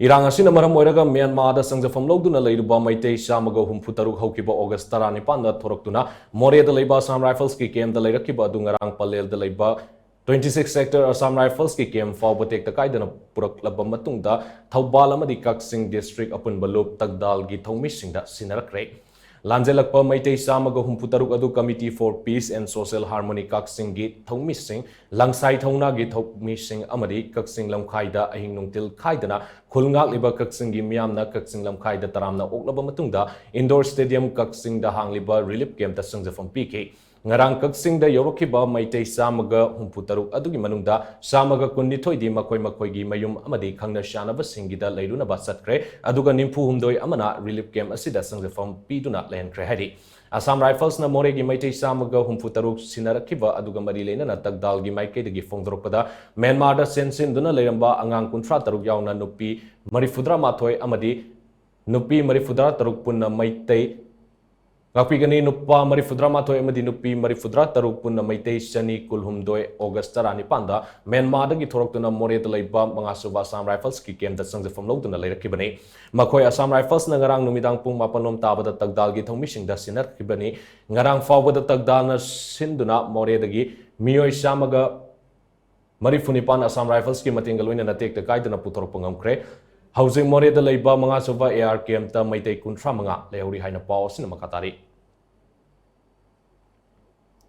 Irang asina maram oiraga Myanmar Da Chanjapham Louduna Leiruba Meitei Shamaga Humputaruk houkhiba August 19 thoraktuna Moreh da leiba Assam Rifles ki camp da leirakhiba adu Ngarang Pallel da leiba 26 sector Assam Rifles ki camp phaoba tekta kaidana puraklaba matung da Thoubal amadi Kakching District Apunba Lup Takdal gi Thoumee Shingda Shinarakhre Lanjellakpa Meitei Shamaga Humputaruk adu Committee for Peace and Social Harmony Kakching gi Thoumee shing Langsai Thouna gi Thoumee shing amadi Kakching Lamkhai da ahing nungtil kaidana khulngakleba Kakching gi miyamna Kakching Lamkhai da taramna oklaba matungda Indoor Stadium Kakching da hangliba relief camp da Chanjapham PK Ngarang Kakching da Yorokhiba Meitei Shamaga Humputaruk adugi manungda Shamaga kunnithoi di makoi gi mayum amadi khangna shanaba singida leiruna ba satkre aduga nimpu humdoi amana relief camp asida Chanjapham piduna lenkre hadi Assam Rifles na Moreh gi Meitei Shamaga Humputaruk Shinarakhre aduga mari lena Takdal gi Maikei gi fongdorokpada Myanmar da sensinduna leiramba angang 13 yauna nupi marifudra mathoi amadi nupi marifudra taruk punna Meitei Ngakpigani nupa marifudra mathoi amadi nupi marifudra taruk punna Meitei shani kulhumdoi August 19 Myanmar da gi thoraktuna Moreh da leiba mangasuba Assam Rifles ki camp da Chanjapham Louduna Leiruba Meitei Assam Rifles na ngarang numidang pung mapanom tabada Takdal gi Thoumee shingda Shinarakhre ngarang phaoba da Takdal na sinduna Moreh da gi miyoi Shamaga marifunipan Assam Rifles ki matinga loina tekta kaidana puthorokpa ngamkhre Housing Moreh da leiba mangasuba AR camp ta Meitei 35 leori haina pau sina makatari